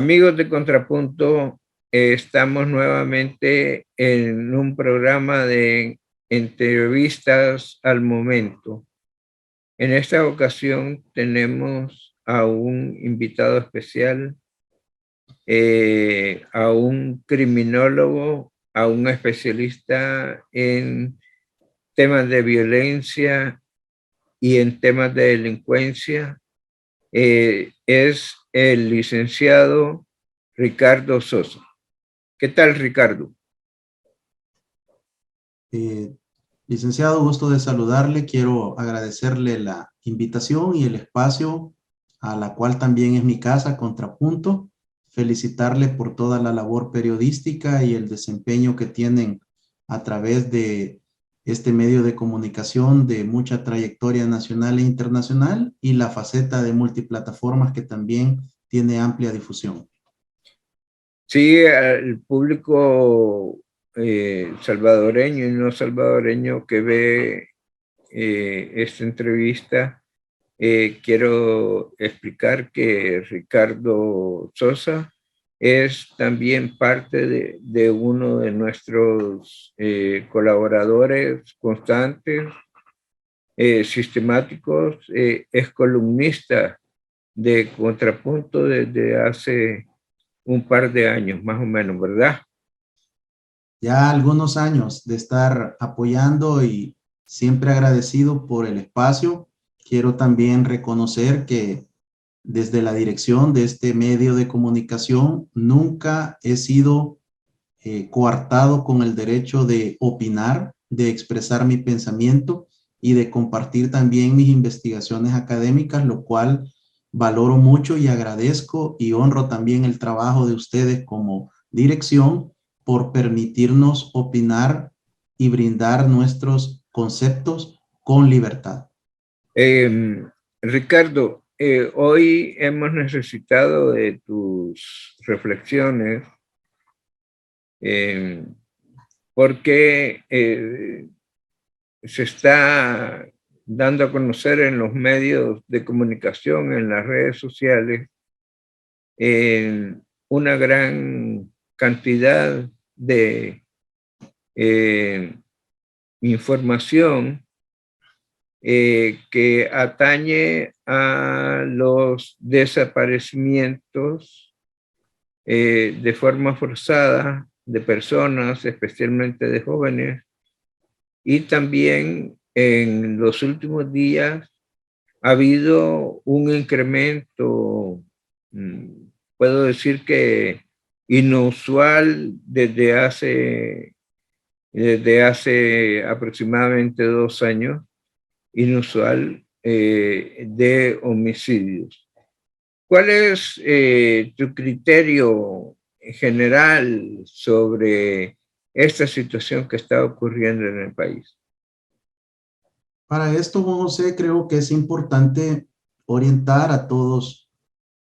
Amigos de Contrapunto, estamos nuevamente en un programa de entrevistas al momento. En esta ocasión tenemos a un invitado especial, a un criminólogo, a un especialista en temas de violencia y en temas de delincuencia. Es el licenciado Ricardo Sosa. ¿Qué tal, Ricardo? Licenciado, gusto de saludarle. Quiero agradecerle la invitación y el espacio a la cual también es mi casa, Contrapunto. Felicitarle por toda la labor periodística y el desempeño que tienen a través de este medio de comunicación de mucha trayectoria nacional e internacional y la faceta de multiplataformas que también tiene amplia difusión. Sí, al público salvadoreño y no salvadoreño que ve esta entrevista, quiero explicar que Ricardo Sosa es también parte de uno de nuestros colaboradores constantes, sistemáticos, es columnista de Contrapunto desde hace un par de años, más o menos, ¿verdad? Ya algunos años de estar apoyando y siempre agradecido por el espacio. Quiero también reconocer que desde la dirección de este medio de comunicación nunca he sido coartado con el derecho de opinar, de expresar mi pensamiento y de compartir también mis investigaciones académicas, lo cual valoro mucho y agradezco y honro también el trabajo de ustedes como dirección por permitirnos opinar y brindar nuestros conceptos con libertad. Ricardo, hoy hemos necesitado de tus reflexiones porque se está dando a conocer en los medios de comunicación, en las redes sociales, una gran cantidad de información que atañe a los desaparecimientos de forma forzada de personas, especialmente de jóvenes, y también en los últimos días ha habido un incremento, puedo decir que inusual desde hace aproximadamente 2 años, inusual de homicidios. ¿Cuál es tu criterio general sobre esta situación que está ocurriendo en el país? Para esto, Juan José, creo que es importante orientar a todos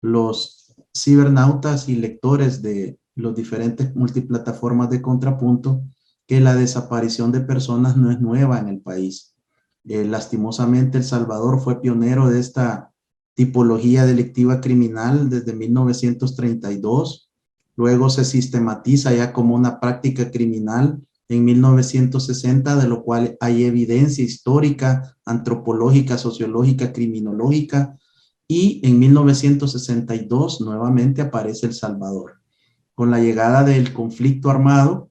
los cibernautas y lectores de los diferentes multiplataformas de Contrapunto que la desaparición de personas no es nueva en el país. Lastimosamente, El Salvador fue pionero de esta tipología delictiva criminal desde 1932. Luego se sistematiza ya como una práctica criminal en 1960, de lo cual hay evidencia histórica, antropológica, sociológica, criminológica, y en 1962 nuevamente aparece El Salvador. Con la llegada del conflicto armado,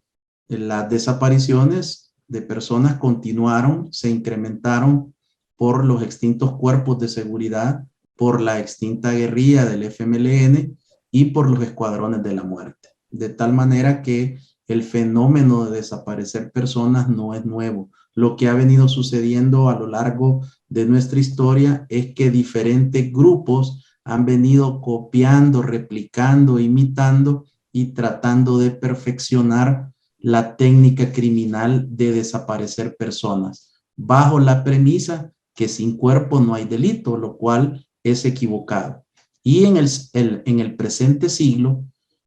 las desapariciones de personas continuaron, se incrementaron por los extintos cuerpos de seguridad, por la extinta guerrilla del FMLN y por los escuadrones de la muerte. De tal manera que el fenómeno de desaparecer personas no es nuevo. Lo que ha venido sucediendo a lo largo de nuestra historia es que diferentes grupos han venido copiando, replicando, imitando y tratando de perfeccionar la técnica criminal de desaparecer personas, bajo la premisa que sin cuerpo no hay delito, lo cual es equivocado. Y en el presente siglo,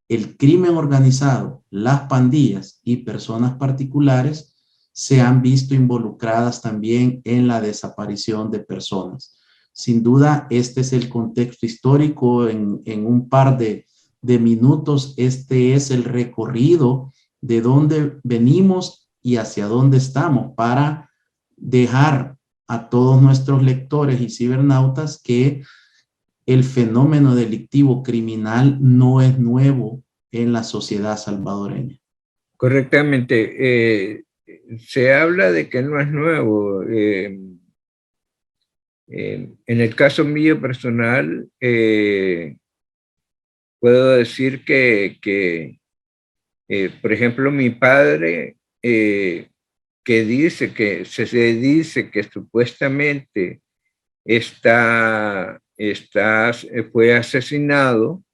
el crimen organizado, las pandillas y personas particulares se han visto involucradas también en la desaparición de personas. Sin duda, este es el contexto histórico en un par de de minutos, este es el recorrido de dónde venimos y hacia dónde estamos, para dejar a todos nuestros lectores y cibernautas que el fenómeno delictivo criminal no es nuevo en la sociedad salvadoreña. Correctamente. Se habla de que no es nuevo. En el caso mío personal, puedo decir que por ejemplo, mi padre, que dice que se dice que supuestamente fue asesinado,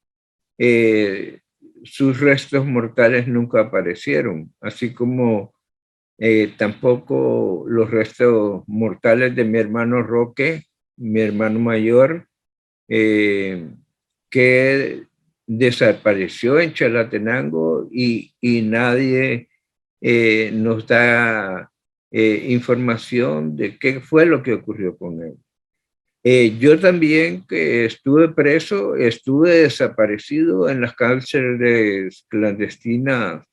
sus restos mortales nunca aparecieron, así como tampoco los restos mortales de mi hermano Roque, mi hermano mayor, que desapareció en Chalatenango y nadie nos da información de qué fue lo que ocurrió con él. Yo también, que estuve preso, estuve desaparecido en las cárceles clandestinas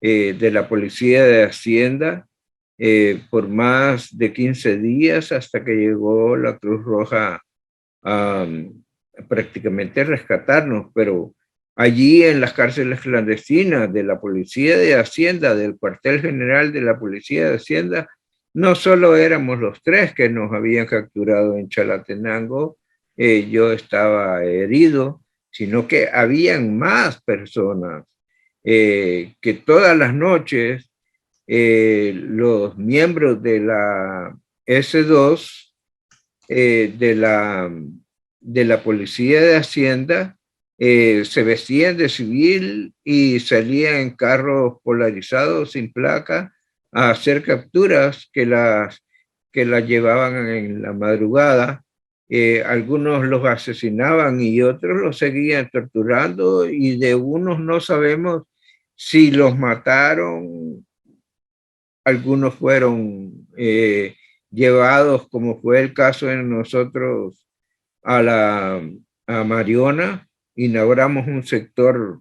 de la Policía de Hacienda por más de 15 días, hasta que llegó la Cruz Roja a prácticamente rescatarnos, pero allí en las cárceles clandestinas de la Policía de Hacienda, del cuartel general de la Policía de Hacienda, no solo éramos los tres que nos habían capturado en Chalatenango, yo estaba herido, sino que habían más personas que todas las noches los miembros de la S2 de la Policía de Hacienda se vestían de civil y salían en carros polarizados sin placa a hacer capturas que las llevaban en la madrugada. Algunos los asesinaban y otros los seguían torturando, y de unos no sabemos si los mataron. Algunos fueron llevados, como fue el caso de nosotros, a Mariona. Inauguramos un sector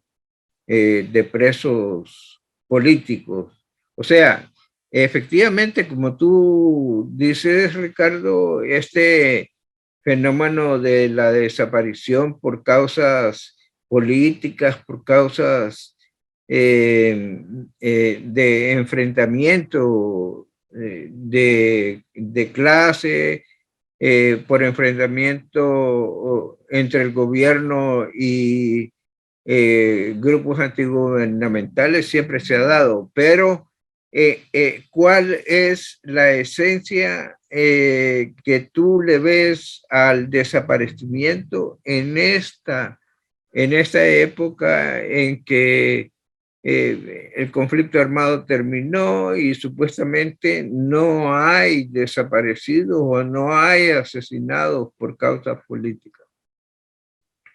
de presos políticos. O sea, efectivamente, como tú dices, Ricardo, este fenómeno de la desaparición por causas políticas, por causas de enfrentamiento de clase, por enfrentamiento entre el gobierno y grupos antigubernamentales, siempre se ha dado, pero ¿cuál es la esencia que tú le ves al desaparecimiento en esta época en que el conflicto armado terminó y supuestamente no hay desaparecidos o no hay asesinados por causas políticas?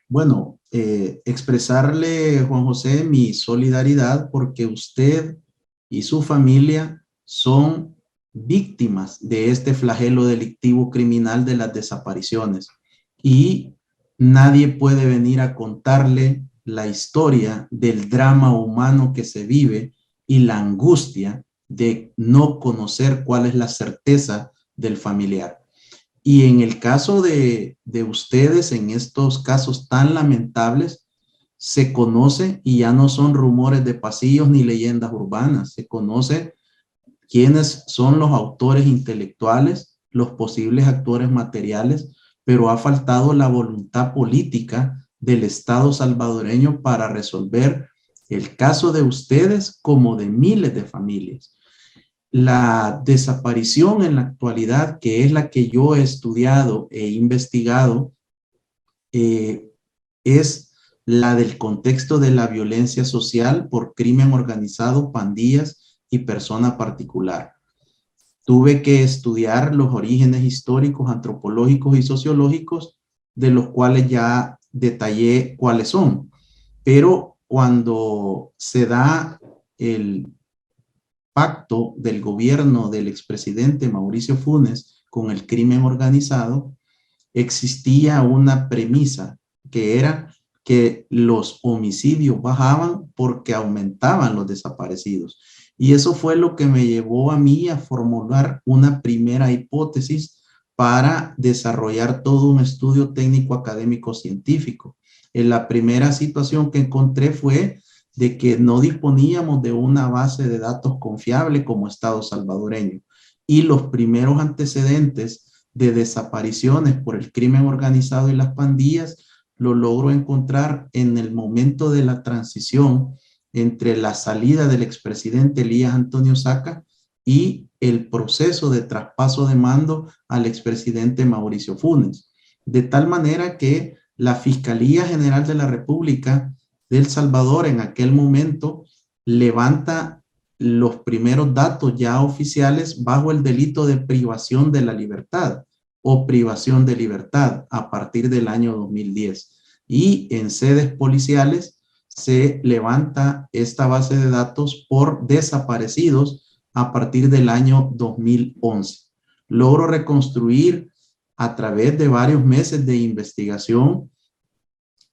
Bueno, expresarle, Juan José, mi solidaridad, porque usted y su familia son víctimas de este flagelo delictivo criminal de las desapariciones, y nadie puede venir a contarle la historia del drama humano que se vive y la angustia de no conocer cuál es la certeza del familiar. Y en el caso de ustedes, en estos casos tan lamentables, se conoce, y ya no son rumores de pasillos ni leyendas urbanas, se conoce quiénes son los autores intelectuales, los posibles actores materiales, pero ha faltado la voluntad política del Estado salvadoreño para resolver el caso de ustedes como de miles de familias. La desaparición en la actualidad, que es la que yo he estudiado e investigado, es la del contexto de la violencia social por crimen organizado, pandillas y persona particular. Tuve que estudiar los orígenes históricos, antropológicos y sociológicos, de los cuales ya detallé cuáles son. Pero cuando se da el pacto del gobierno del expresidente Mauricio Funes con el crimen organizado, existía una premisa que era que los homicidios bajaban porque aumentaban los desaparecidos. Y eso fue lo que me llevó a mí a formular una primera hipótesis para desarrollar todo un estudio técnico académico científico. En la primera situación que encontré fue de que no disponíamos de una base de datos confiable como Estado salvadoreño. Y los primeros antecedentes de desapariciones por el crimen organizado y las pandillas lo logro encontrar en el momento de la transición entre la salida del expresidente Elías Antonio Saca y el proceso de traspaso de mando al expresidente Mauricio Funes. De tal manera que la Fiscalía General de la República de El Salvador en aquel momento levanta los primeros datos ya oficiales bajo el delito de privación de la libertad o privación de libertad a partir del año 2010. Y en sedes policiales se levanta esta base de datos por desaparecidos a partir del año 2011. Logro reconstruir a través de varios meses de investigación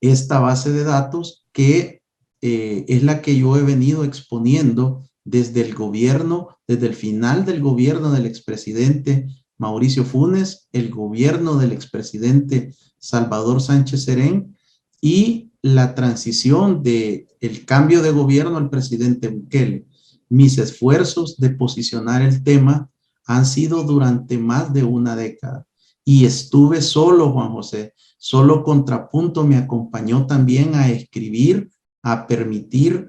esta base de datos que es la que yo he venido exponiendo desde el gobierno, desde el final del gobierno del expresidente Mauricio Funes, el gobierno del expresidente Salvador Sánchez Serén y la transición del cambio de gobierno al presidente Bukele. Mis esfuerzos de posicionar el tema han sido durante más de una década y estuve solo, Juan José. Solo Contrapunto me acompañó también a escribir, a permitir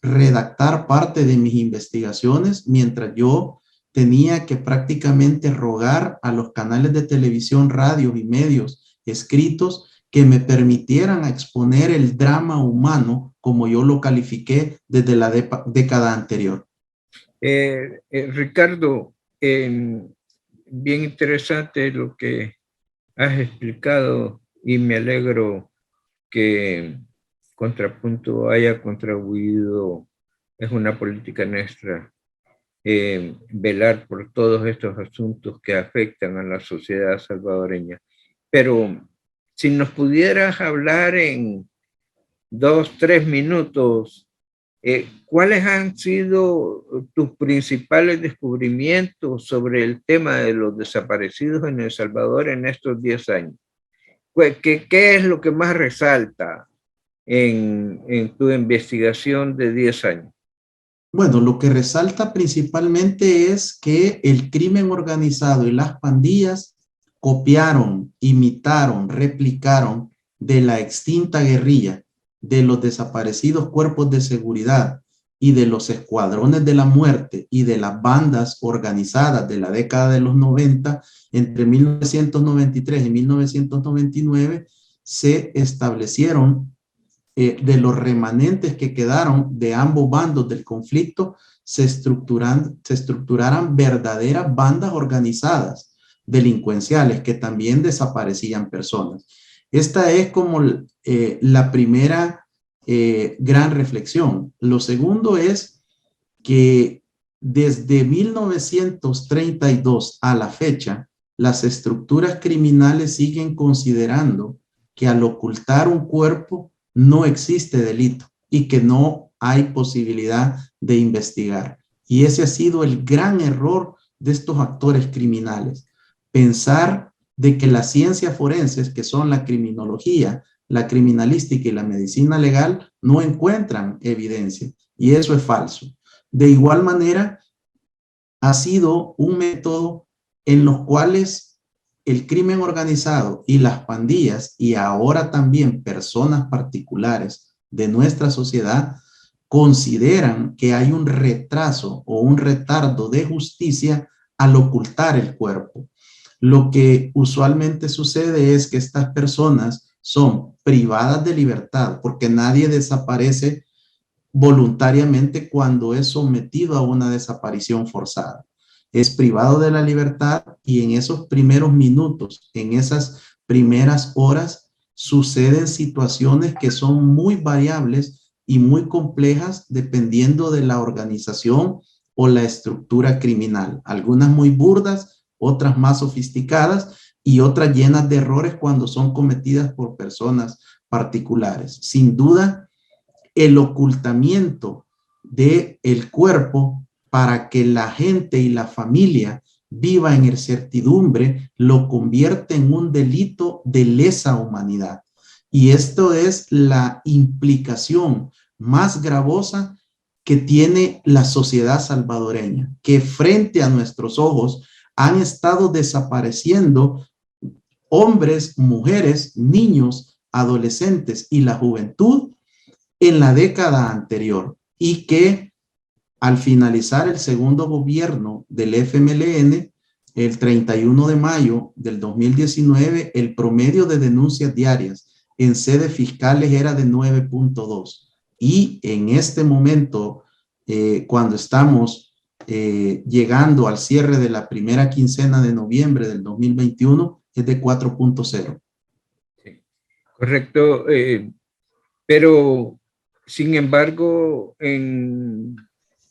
redactar parte de mis investigaciones, mientras yo tenía que prácticamente rogar a los canales de televisión, radio y medios escritos que me permitieran exponer el drama humano, como yo lo califiqué desde la década anterior. Ricardo, bien interesante lo que has explicado y me alegro que Contrapunto haya contribuido, es una política nuestra, velar por todos estos asuntos que afectan a la sociedad salvadoreña. Pero si nos pudieras hablar en 2, 3 minutos, ¿cuáles han sido tus principales descubrimientos sobre el tema de los desaparecidos en El Salvador en estos 10 años? ¿Qué es lo que más resalta en tu investigación de 10 años? Bueno, lo que resalta principalmente es que el crimen organizado y las pandillas copiaron, imitaron, replicaron de la extinta guerrilla, de los desaparecidos cuerpos de seguridad y de los escuadrones de la muerte y de las bandas organizadas de la década de los 90, entre 1993 y 1999, se establecieron de los remanentes que quedaron de ambos bandos del conflicto, se estructuraran verdaderas bandas organizadas delincuenciales que también desaparecían personas. Esta es como la primera gran reflexión. Lo segundo es que desde 1932 a la fecha, las estructuras criminales siguen considerando que al ocultar un cuerpo no existe delito y que no hay posibilidad de investigar. Y ese ha sido el gran error de estos actores criminales. Pensar de que las ciencias forenses, que son la criminología, la criminalística y la medicina legal, no encuentran evidencia. Y eso es falso. De igual manera, ha sido un método en los cuales el crimen organizado y las pandillas, y ahora también personas particulares de nuestra sociedad, consideran que hay un retraso o un retardo de justicia al ocultar el cuerpo. Lo que usualmente sucede es que estas personas son privadas de libertad, porque nadie desaparece voluntariamente cuando es sometido a una desaparición forzada. Es privado de la libertad y en esos primeros minutos, en esas primeras horas, suceden situaciones que son muy variables y muy complejas dependiendo de la organización o la estructura criminal. Algunas muy burdas, otras más sofisticadas y otras llenas de errores cuando son cometidas por personas particulares. Sin duda, el ocultamiento del cuerpo para que la gente y la familia viva en incertidumbre lo convierte en un delito de lesa humanidad. Y esto es la implicación más gravosa que tiene la sociedad salvadoreña, que frente a nuestros ojos han estado desapareciendo hombres, mujeres, niños, adolescentes y la juventud en la década anterior, y que al finalizar el segundo gobierno del FMLN, el 31 de mayo del 2019, el promedio de denuncias diarias en sedes fiscales era de 9.2. Y en este momento, cuando estamos llegando al cierre de la primera quincena de noviembre del 2021, es de 4.0. Sí, correcto, pero sin embargo, en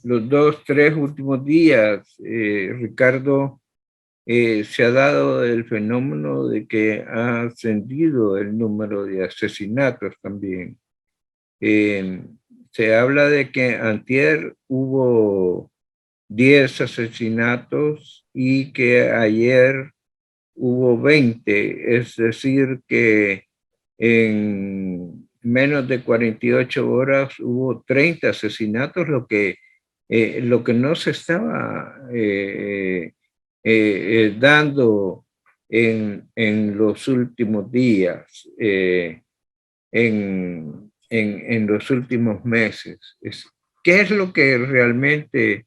los 2, 3 últimos días, Ricardo, se ha dado el fenómeno de que ha ascendido el número de asesinatos también. Se habla de que antier hubo 10 asesinatos y que ayer hubo 20, es decir, que en menos de 48 horas hubo 30 asesinatos, lo que no se estaba dando en los últimos días, en los últimos meses. ¿Qué es lo que realmente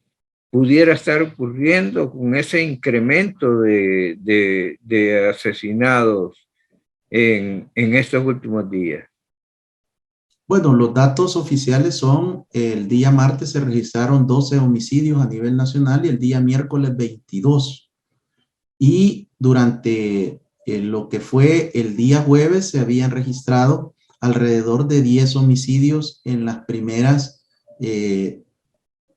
pudiera estar ocurriendo con ese incremento de asesinados en estos últimos días? Bueno, los datos oficiales son, el día martes se registraron 12 homicidios a nivel nacional y el día miércoles 22. Y durante lo que fue el día jueves se habían registrado alrededor de 10 homicidios en las primeras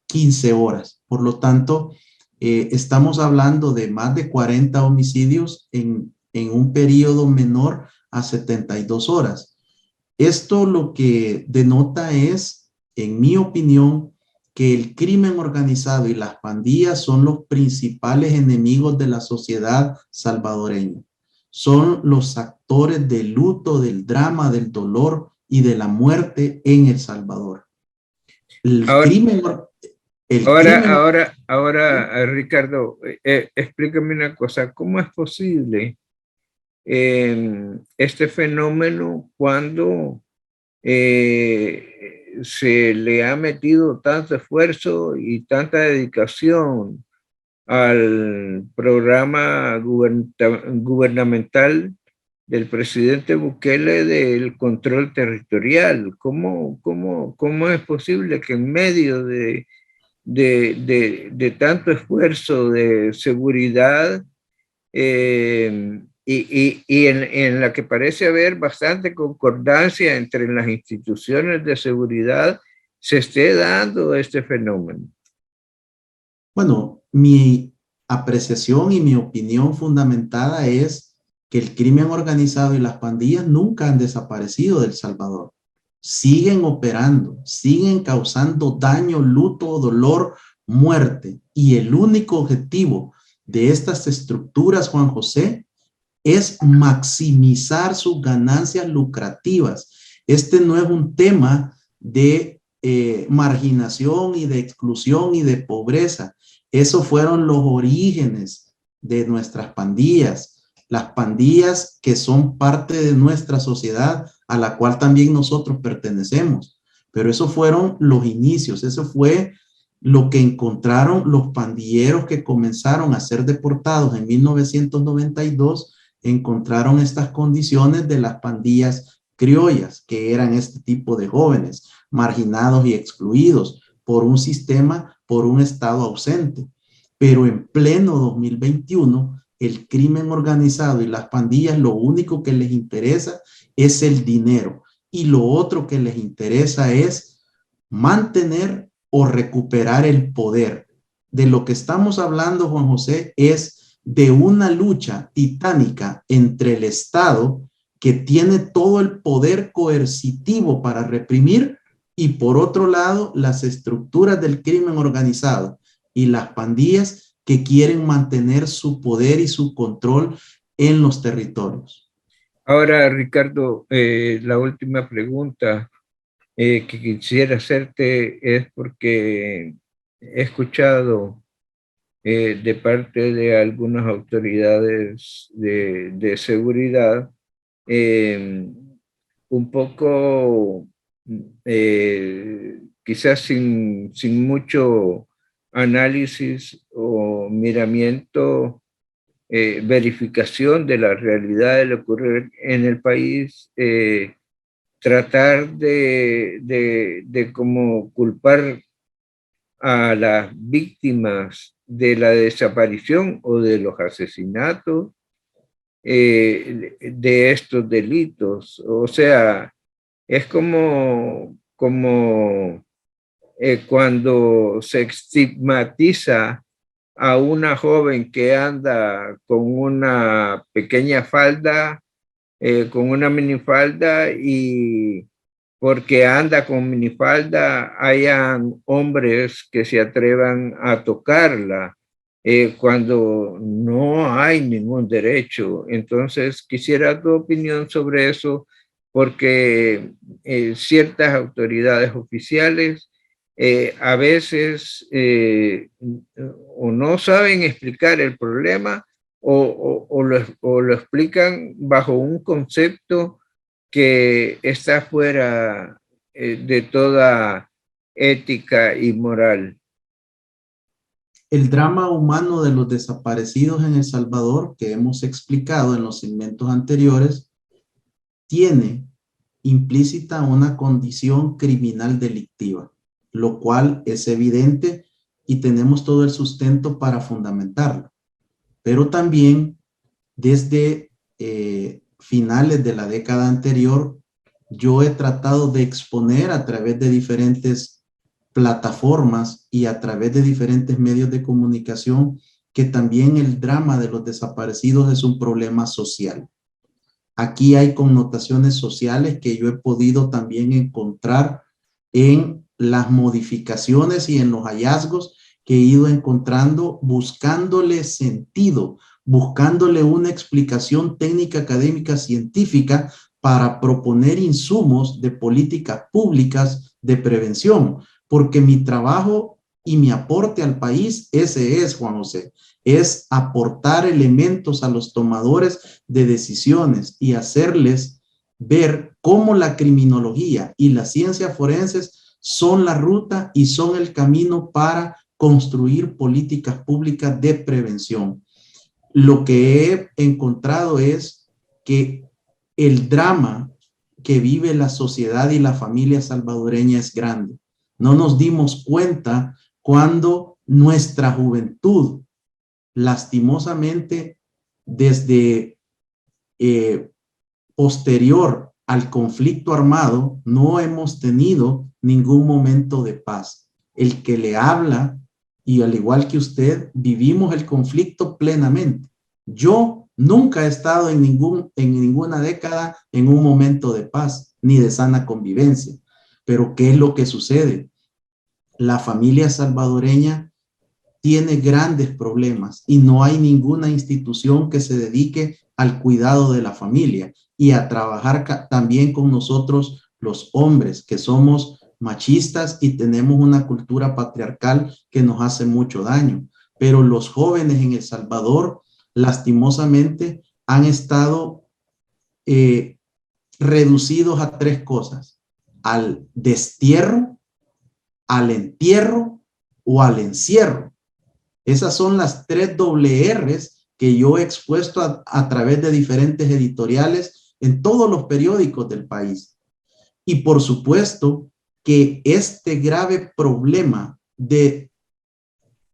15 horas. Por lo tanto, estamos hablando de más de 40 homicidios en un periodo menor a 72 horas. Esto lo que denota es, en mi opinión, que el crimen organizado y las pandillas son los principales enemigos de la sociedad salvadoreña. Son los actores del luto, del drama, del dolor y de la muerte en El Salvador. Ahora, Ricardo, explícame una cosa. ¿Cómo es posible este fenómeno cuando se le ha metido tanto esfuerzo y tanta dedicación al programa gubernamental del presidente Bukele del control territorial? ¿Cómo es posible que en medio de tanto esfuerzo de seguridad y en la que parece haber bastante concordancia entre las instituciones de seguridad, se esté dando este fenómeno? Bueno, mi apreciación y mi opinión fundamentada es que el crimen organizado y las pandillas nunca han desaparecido de El Salvador. Siguen operando, siguen causando daño, luto, dolor, muerte. Y el único objetivo de estas estructuras, Juan José, es maximizar sus ganancias lucrativas. Este no es un tema de marginación y de exclusión y de pobreza. Esos fueron los orígenes de nuestras pandillas, las pandillas que son parte de nuestra sociedad a la cual también nosotros pertenecemos. Pero esos fueron los inicios, eso fue lo que encontraron los pandilleros que comenzaron a ser deportados en 1992. Encontraron estas condiciones de las pandillas criollas, que eran este tipo de jóvenes marginados y excluidos por un sistema, por un Estado ausente. Pero en pleno 2021, el crimen organizado y las pandillas lo único que les interesa es el dinero, y lo otro que les interesa es mantener o recuperar el poder. De lo que estamos hablando, Juan José, es de una lucha titánica entre el Estado, que tiene todo el poder coercitivo para reprimir, y por otro lado, las estructuras del crimen organizado y las pandillas que quieren mantener su poder y su control en los territorios. Ahora, Ricardo, la última pregunta que quisiera hacerte es porque he escuchado de parte de algunas autoridades de seguridad un poco, quizás sin mucho análisis o miramiento, verificación de la realidad de lo ocurrido en el país, tratar de como culpar a las víctimas de la desaparición o de los asesinatos de estos delitos. O sea, es como cuando se estigmatiza a una joven que anda con una pequeña falda, con una minifalda, y porque anda con minifalda hayan hombres que se atrevan a tocarla cuando no hay ningún derecho. Entonces quisiera tu opinión sobre eso, porque ciertas autoridades oficiales a veces o no saben explicar el problema o lo explican bajo un concepto que está fuera de toda ética y moral. El drama humano de los desaparecidos en El Salvador, que hemos explicado en los segmentos anteriores, tiene implícita una condición criminal delictiva, lo cual es evidente y tenemos todo el sustento para fundamentarlo. Pero también desde finales de la década anterior, yo he tratado de exponer a través de diferentes plataformas y a través de diferentes medios de comunicación que también el drama de los desaparecidos es un problema social. Aquí hay connotaciones sociales que yo he podido también encontrar en las modificaciones y en los hallazgos que he ido encontrando, buscándole sentido, buscándole una explicación técnica, académica, científica para proponer insumos de políticas públicas de prevención, porque mi trabajo y mi aporte al país, ese es, Juan José, es aportar elementos a los tomadores de decisiones y hacerles ver cómo la criminología y las ciencias forenses son la ruta y son el camino para construir políticas públicas de prevención. Lo que he encontrado es que el drama que vive la sociedad y la familia salvadoreña es grande. No nos dimos cuenta cuando nuestra juventud, lastimosamente, desde posterior al conflicto armado, no hemos tenido ningún momento de paz. El que le habla, y al igual que usted, vivimos el conflicto plenamente. Yo nunca he estado en ninguna década en un momento de paz ni de sana convivencia. Pero ¿qué es lo que sucede? La familia salvadoreña tiene grandes problemas y no hay ninguna institución que se dedique al cuidado de la familia y a trabajar también con nosotros los hombres, que somos machistas y tenemos una cultura patriarcal que nos hace mucho daño. Pero los jóvenes en El Salvador, lastimosamente, han estado reducidos a tres cosas: al destierro, al entierro o al encierro. Esas son las tres doble R's que yo he expuesto a través de diferentes editoriales en todos los periódicos del país. Y por supuesto que este grave problema de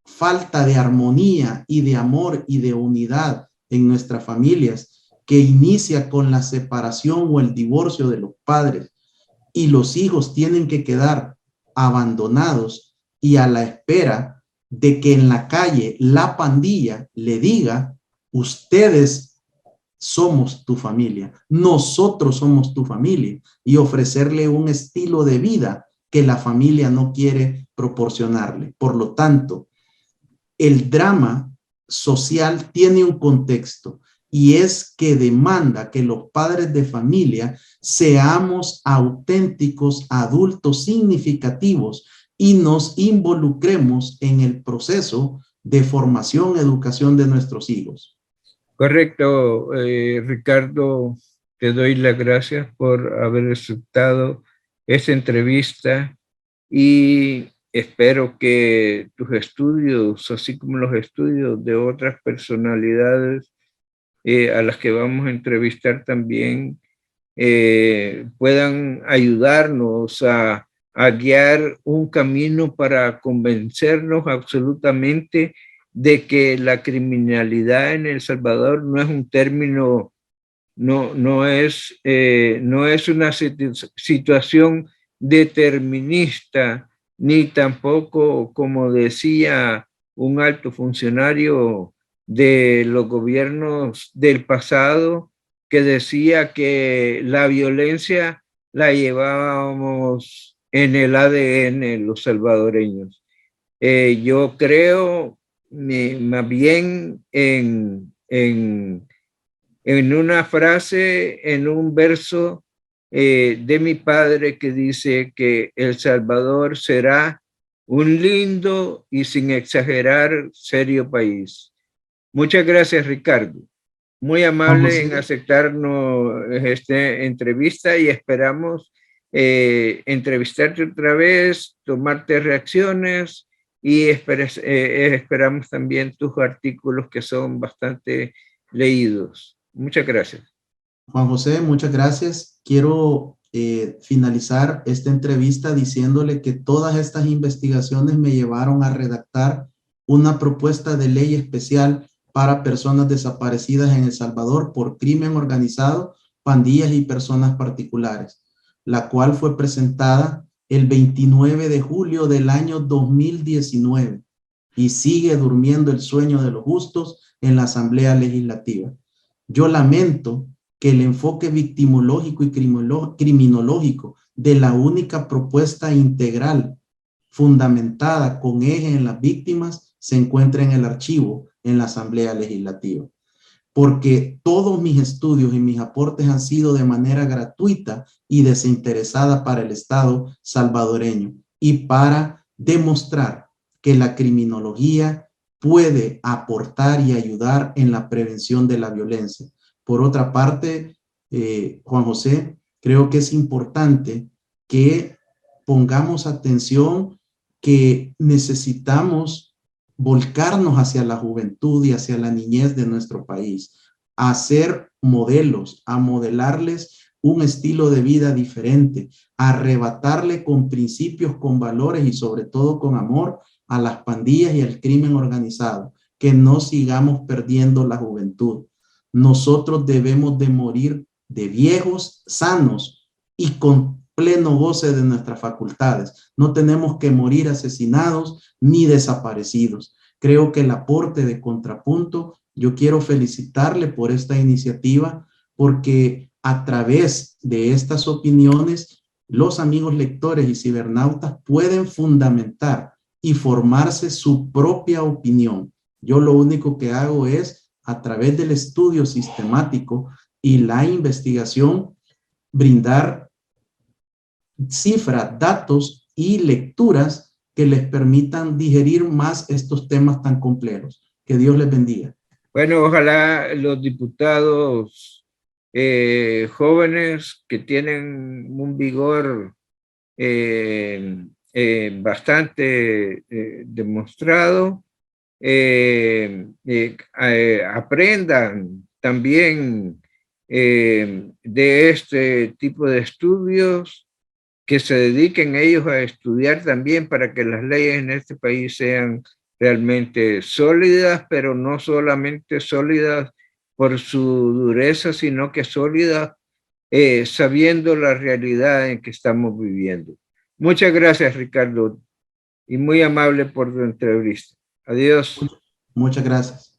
falta de armonía y de amor y de unidad en nuestras familias, que inicia con la separación o el divorcio de los padres, y los hijos tienen que quedar abandonados y a la espera de que en la calle la pandilla le diga: ustedes somos tu familia, nosotros somos tu familia, y ofrecerle un estilo de vida que la familia no quiere proporcionarle. Por lo tanto, el drama social tiene un contexto y es que demanda que los padres de familia seamos auténticos adultos significativos y nos involucremos en el proceso de formación, educación de nuestros hijos. Correcto, Ricardo, te doy las gracias por haber aceptado esta entrevista y espero que tus estudios, así como los estudios de otras personalidades a las que vamos a entrevistar también, puedan ayudarnos a guiar un camino para convencernos absolutamente de que la criminalidad en El Salvador no es un término, no es una situación determinista, ni tampoco, como decía un alto funcionario de los gobiernos del pasado, que decía que la violencia la llevábamos en el ADN los salvadoreños. Yo creo más bien en una frase, en un verso de mi padre que dice que El Salvador será un lindo y sin exagerar serio país. Muchas gracias, Ricardo. Muy amable en aceptarnos esta entrevista y esperamos entrevistarte otra vez, tomarte reacciones y esperamos también tus artículos que son bastante leídos. Muchas gracias. Juan José, muchas gracias. Quiero finalizar esta entrevista diciéndole que todas estas investigaciones me llevaron a redactar una propuesta de ley especial para personas desaparecidas en El Salvador por crimen organizado, pandillas y personas particulares, la cual fue presentada el 29 de julio del año 2019 y sigue durmiendo el sueño de los justos en la Asamblea Legislativa. Yo lamento que el enfoque victimológico y criminológico de la única propuesta integral fundamentada con eje en las víctimas se encuentra en el archivo en la Asamblea Legislativa. Porque todos mis estudios y mis aportes han sido de manera gratuita y desinteresada para el Estado salvadoreño y para demostrar que la criminología puede aportar y ayudar en la prevención de la violencia. Por otra parte, Juan José, creo que es importante que pongamos atención que necesitamos volcarnos hacia la juventud y hacia la niñez de nuestro país, a ser modelos, a modelarles un estilo de vida diferente, a arrebatarle con principios, con valores y sobre todo con amor a las pandillas y al crimen organizado, que no sigamos perdiendo la juventud. Nosotros debemos de morir de viejos, sanos y con pleno goce de nuestras facultades. No tenemos que morir asesinados ni desaparecidos. Creo que el aporte de Contrapunto, yo quiero felicitarle por esta iniciativa, porque a través de estas opiniones, los amigos lectores y cibernautas pueden fundamentar y formarse su propia opinión. Yo lo único que hago es, a través del estudio sistemático y la investigación, brindar cifras, datos y lecturas que les permitan digerir más estos temas tan complejos. Que Dios les bendiga. Bueno, ojalá los diputados jóvenes que tienen un vigor bastante demostrado aprendan también de este tipo de estudios, que se dediquen ellos a estudiar también para que las leyes en este país sean realmente sólidas, pero no solamente sólidas por su dureza, sino que sólidas sabiendo la realidad en que estamos viviendo. Muchas gracias, Ricardo, y muy amable por tu entrevista. Adiós. Muchas gracias.